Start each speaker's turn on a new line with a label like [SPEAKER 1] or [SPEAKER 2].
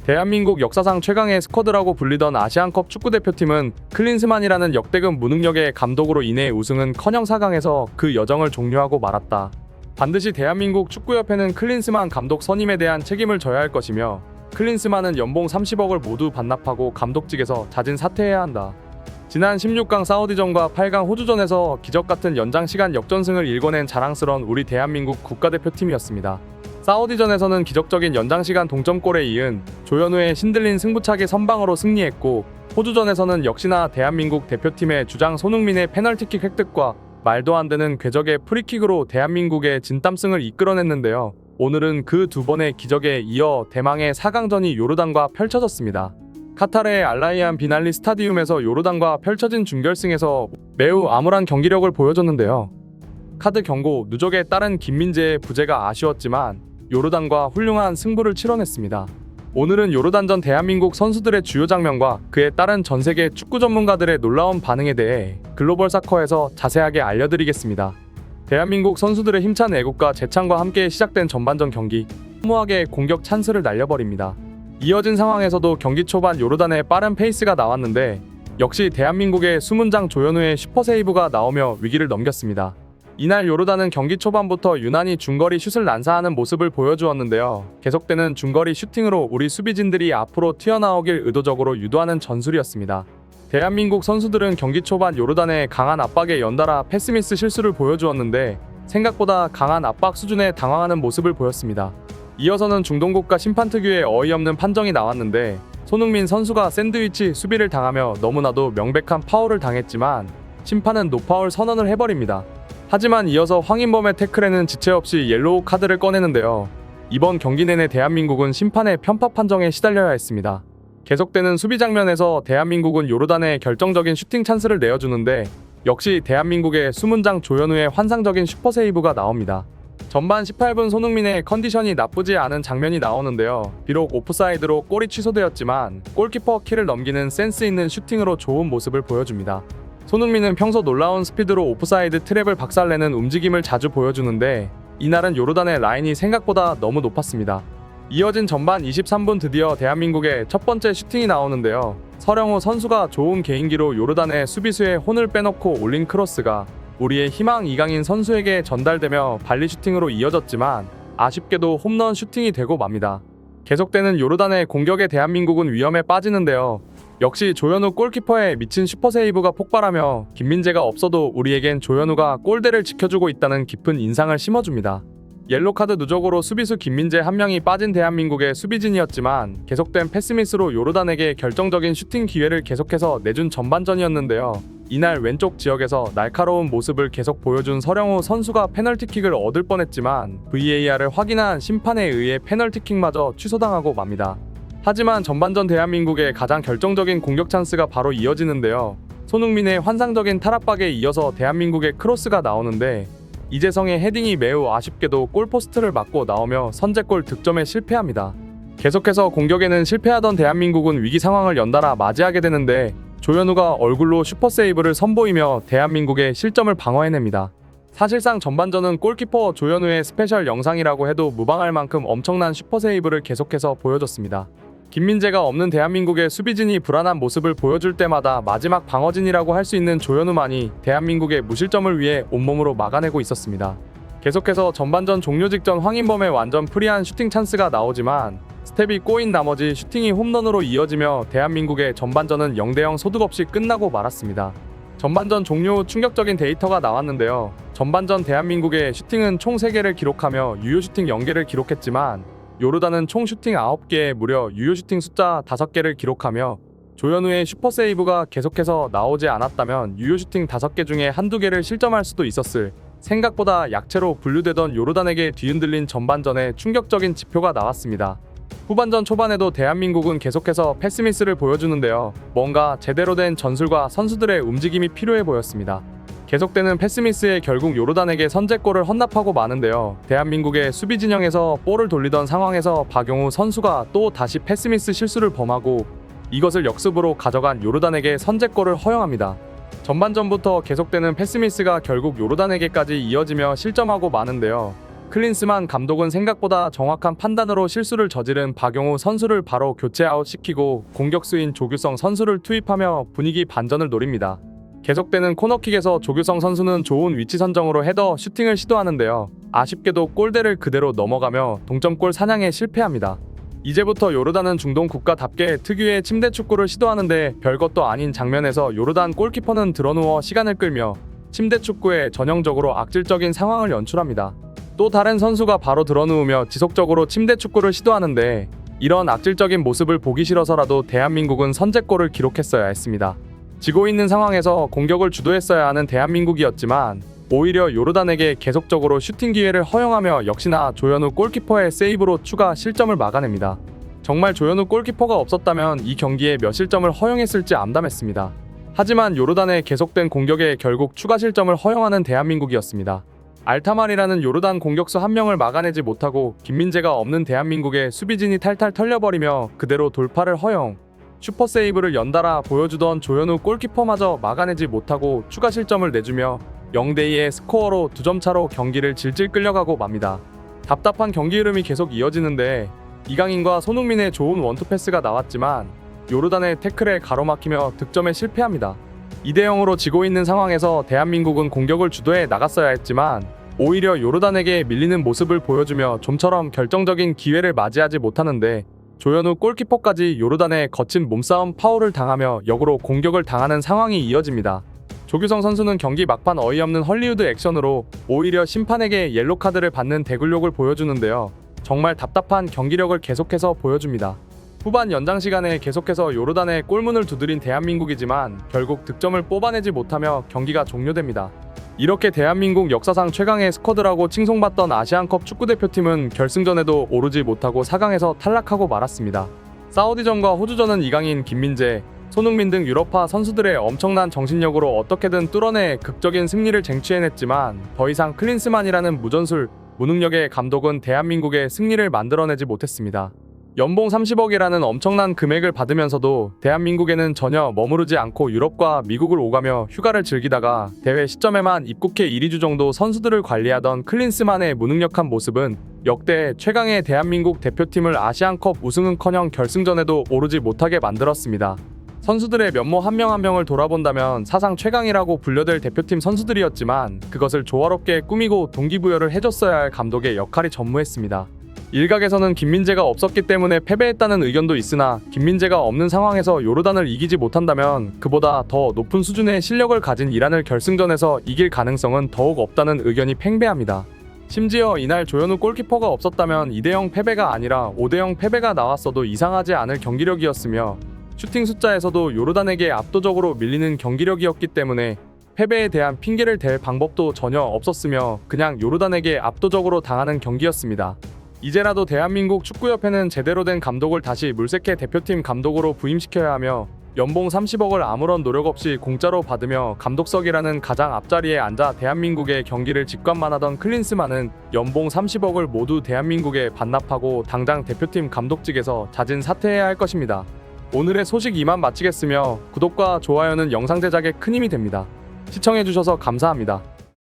[SPEAKER 1] 대한민국 역사상 최강의 스쿼드라고 불리던 아시안컵 축구대표팀은 클린스만이라는 역대급 무능력의 감독으로 인해 우승은커녕 4강에서 그 여정을 종료하고 말았다. 반드시 대한민국 축구협회는 클린스만 감독 선임에 대한 책임을 져야 할 것이며 클린스만은 연봉 30억을 모두 반납하고 감독직에서 자진 사퇴해야 한다. 지난 16강 사우디전과 8강 호주전에서 기적같은 연장시간 역전승을 일궈낸 자랑스러운 우리 대한민국 국가대표팀이었습니다. 사우디전에서는 기적적인 연장시간 동점골에 이은 조현우의 신들린 승부차기 선방으로 승리했고, 호주전에서는 역시나 대한민국 대표팀의 주장 손흥민의 페널티킥 획득과 말도 안 되는 궤적의 프리킥으로 대한민국의 진땀승을 이끌어냈는데요. 오늘은 그 두 번의 기적에 이어 대망의 4강전이 요르단과 펼쳐졌습니다. 카타르의 알라이안 빈 알리 스타디움에서 요르단과 펼쳐진 준결승에서 매우 암울한 경기력을 보여줬는데요. 카드 경고 누적에 따른 김민재의 부재가 아쉬웠지만 요르단과 훌륭한 승부를 치러냈습니다. 오늘은 요르단전 대한민국 선수들의 주요 장면과 그에 따른 전세계 축구 전문가들의 놀라운 반응에 대해 글로벌 사커에서 자세하게 알려드리겠습니다. 대한민국 선수들의 힘찬 애국과 재창과 함께 시작된 전반전 경기, 허무하게 공격 찬스를 날려버립니다. 이어진 상황에서도 경기 초반 요르단의 빠른 페이스가 나왔는데 역시 대한민국의 수문장 조현우의 슈퍼세이브가 나오며 위기를 넘겼습니다. 이날 요르단은 경기 초반부터 유난히 중거리 슛을 난사하는 모습을 보여주었는데요. 계속되는 중거리 슈팅으로 우리 수비진들이 앞으로 튀어나오길 의도적으로 유도하는 전술이었습니다. 대한민국 선수들은 경기 초반 요르단의 강한 압박에 연달아 패스미스 실수를 보여주었는데 생각보다 강한 압박 수준에 당황하는 모습을 보였습니다. 이어서는 중동국가 심판 특유의 어이없는 판정이 나왔는데 손흥민 선수가 샌드위치 수비를 당하며 너무나도 명백한 파울을 당했지만 심판은 노파울 선언을 해버립니다. 하지만 이어서 황인범의 태클에는 지체 없이 옐로우 카드를 꺼내는데요. 이번 경기 내내 대한민국은 심판의 편파 판정에 시달려야 했습니다. 계속되는 수비 장면에서 대한민국은 요르단에 결정적인 슈팅 찬스를 내어주는데 역시 대한민국의 수문장 조현우의 환상적인 슈퍼세이브가 나옵니다. 전반 18분 손흥민의 컨디션이 나쁘지 않은 장면이 나오는데요. 비록 오프사이드로 골이 취소되었지만 골키퍼 키를 넘기는 센스 있는 슈팅으로 좋은 모습을 보여줍니다. 손흥민은 평소 놀라운 스피드로 오프사이드 트랩을 박살내는 움직임을 자주 보여주는데 이날은 요르단의 라인이 생각보다 너무 높았습니다. 이어진 전반 23분 드디어 대한민국의 첫 번째 슈팅이 나오는데요. 서령호 선수가 좋은 개인기로 요르단의 수비수의 혼을 빼놓고 올린 크로스가 우리의 희망 이강인 선수에게 전달되며 발리 슈팅으로 이어졌지만 아쉽게도 홈런 슈팅이 되고 맙니다. 계속되는 요르단의 공격에 대한민국은 위험에 빠지는데요. 역시 조현우 골키퍼의 미친 슈퍼세이브가 폭발하며 김민재가 없어도 우리에겐 조현우가 골대를 지켜주고 있다는 깊은 인상을 심어줍니다. 옐로카드 누적으로 수비수 김민재 한 명이 빠진 대한민국의 수비진이었지만 계속된 패스미스로 요르단에게 결정적인 슈팅 기회를 계속해서 내준 전반전이었는데요. 이날 왼쪽 지역에서 날카로운 모습을 계속 보여준 서령우 선수가 페널티킥을 얻을 뻔했지만 VAR을 확인한 심판에 의해 페널티킥마저 취소당하고 맙니다. 하지만 전반전 대한민국의 가장 결정적인 공격 찬스가 바로 이어지는데요. 손흥민의 환상적인 탈압박에 이어서 대한민국의 크로스가 나오는데 이재성의 헤딩이 매우 아쉽게도 골포스트를 맞고 나오며 선제골 득점에 실패합니다. 계속해서 공격에는 실패하던 대한민국은 위기 상황을 연달아 맞이하게 되는데 조현우가 얼굴로 슈퍼세이브를 선보이며 대한민국의 실점을 방어해냅니다. 사실상 전반전은 골키퍼 조현우의 스페셜 영상이라고 해도 무방할 만큼 엄청난 슈퍼세이브를 계속해서 보여줬습니다. 김민재가 없는 대한민국의 수비진이 불안한 모습을 보여줄 때마다 마지막 방어진이라고 할 수 있는 조현우만이 대한민국의 무실점을 위해 온몸으로 막아내고 있었습니다. 계속해서 전반전 종료 직전 황인범의 완전 프리한 슈팅 찬스가 나오지만 스텝이 꼬인 나머지 슈팅이 홈런으로 이어지며 대한민국의 전반전은 0대0 소득 없이 끝나고 말았습니다. 전반전 종료 후 충격적인 데이터가 나왔는데요. 전반전 대한민국의 슈팅은 총 3개를 기록하며 유효 슈팅 0개를 기록했지만 요르단은 총 슈팅 9개에 무려 유효 슈팅 숫자 5개를 기록하며 조현우의 슈퍼세이브가 계속해서 나오지 않았다면 유효 슈팅 5개 중에 한두 개를 실점할 수도 있었을 생각보다 약체로 분류되던 요르단에게 뒤흔들린 전반전에 충격적인 지표가 나왔습니다. 후반전 초반에도 대한민국은 계속해서 패스미스를 보여주는데요. 뭔가 제대로 된 전술과 선수들의 움직임이 필요해 보였습니다. 계속되는 패스미스에 결국 요르단에게 선제골을 헌납하고 마는데요. 대한민국의 수비 진영에서 볼을 돌리던 상황에서 박용우 선수가 또 다시 패스미스 실수를 범하고 이것을 역습으로 가져간 요르단에게 선제골을 허용합니다. 전반전부터 계속되는 패스미스가 결국 요르단에게까지 이어지며 실점하고 마는데요. 클린스만 감독은 생각보다 정확한 판단으로 실수를 저지른 박용우 선수를 바로 교체 아웃시키고 공격수인 조규성 선수를 투입하며 분위기 반전을 노립니다. 계속되는 코너킥에서 조규성 선수는 좋은 위치 선정으로 헤더 슈팅을 시도하는데요. 아쉽게도 골대를 그대로 넘어가며 동점골 사냥에 실패합니다. 이제부터 요르단은 중동 국가답게 특유의 침대 축구를 시도하는데 별것도 아닌 장면에서 요르단 골키퍼는 드러누워 시간을 끌며 침대 축구에 전형적으로 악질적인 상황을 연출합니다. 또 다른 선수가 바로 드러누우며 지속적으로 침대 축구를 시도하는데 이런 악질적인 모습을 보기 싫어서라도 대한민국은 선제골을 기록했어야 했습니다. 지고 있는 상황에서 공격을 주도했어야 하는 대한민국이었지만 오히려 요르단에게 계속적으로 슈팅 기회를 허용하며 역시나 조현우 골키퍼의 세이브로 추가 실점을 막아냅니다. 정말 조현우 골키퍼가 없었다면 이 경기에 몇 실점을 허용했을지 암담했습니다. 하지만 요르단의 계속된 공격에 결국 추가 실점을 허용하는 대한민국이었습니다. 알타말이라는 요르단 공격수 한 명을 막아내지 못하고 김민재가 없는 대한민국의 수비진이 탈탈 털려버리며 그대로 돌파를 허용, 슈퍼세이브를 연달아 보여주던 조현우 골키퍼마저 막아내지 못하고 추가 실점을 내주며 0대2의 스코어로 2점 차로 경기를 질질 끌려가고 맙니다. 답답한 경기 흐름이 계속 이어지는데 이강인과 손흥민의 좋은 원투 패스가 나왔지만 요르단의 태클에 가로막히며 득점에 실패합니다. 2대0으로 지고 있는 상황에서 대한민국은 공격을 주도해 나갔어야 했지만 오히려 요르단에게 밀리는 모습을 보여주며 좀처럼 결정적인 기회를 맞이하지 못하는데 조현우 골키퍼까지 요르단의 거친 몸싸움 파울을 당하며 역으로 공격을 당하는 상황이 이어집니다. 조규성 선수는 경기 막판 어이없는 헐리우드 액션으로 오히려 심판에게 옐로카드를 받는 대굴욕을 보여주는데요. 정말 답답한 경기력을 계속해서 보여줍니다. 후반 연장 시간에 계속해서 요르단의 골문을 두드린 대한민국이지만 결국 득점을 뽑아내지 못하며 경기가 종료됩니다. 이렇게 대한민국 역사상 최강의 스쿼드라고 칭송받던 아시안컵 축구대표팀은 결승전에도 오르지 못하고 4강에서 탈락하고 말았습니다. 사우디전과 호주전은 이강인, 김민재, 손흥민 등 유럽파 선수들의 엄청난 정신력으로 어떻게든 뚫어내 극적인 승리를 쟁취해냈지만 더 이상 클린스만이라는 무전술, 무능력의 감독은 대한민국의 승리를 만들어내지 못했습니다. 연봉 30억이라는 엄청난 금액을 받으면서도 대한민국에는 전혀 머무르지 않고 유럽과 미국을 오가며 휴가를 즐기다가 대회 시점에만 입국해 1~2주 정도 선수들을 관리하던 클린스만의 무능력한 모습은 역대 최강의 대한민국 대표팀을 아시안컵 우승은커녕 결승전에도 오르지 못하게 만들었습니다. 선수들의 면모 한 명 한 명을 돌아본다면 사상 최강이라고 분려될 대표팀 선수들이었지만 그것을 조화롭게 꾸미고 동기부여를 해줬어야 할 감독의 역할이 전무했습니다. 일각에서는 김민재가 없었기 때문에 패배했다는 의견도 있으나 김민재가 없는 상황에서 요르단을 이기지 못한다면 그보다 더 높은 수준의 실력을 가진 이란을 결승전에서 이길 가능성은 더욱 없다는 의견이 팽배합니다. 심지어 이날 조현우 골키퍼가 없었다면 2대0 패배가 아니라 5대0 패배가 나왔어도 이상하지 않을 경기력이었으며 슈팅 숫자에서도 요르단에게 압도적으로 밀리는 경기력이었기 때문에 패배에 대한 핑계를 댈 방법도 전혀 없었으며 그냥 요르단에게 압도적으로 당하는 경기였습니다. 이제라도 대한민국 축구협회는 제대로 된 감독을 다시 물색해 대표팀 감독으로 부임시켜야 하며 연봉 30억을 아무런 노력 없이 공짜로 받으며 감독석이라는 가장 앞자리에 앉아 대한민국의 경기를 직관만 하던 클린스만은 연봉 30억을 모두 대한민국에 반납하고 당장 대표팀 감독직에서 자진 사퇴해야 할 것입니다. 오늘의 소식 이만 마치겠으며 구독과 좋아요는 영상 제작에 큰 힘이 됩니다. 시청해주셔서 감사합니다.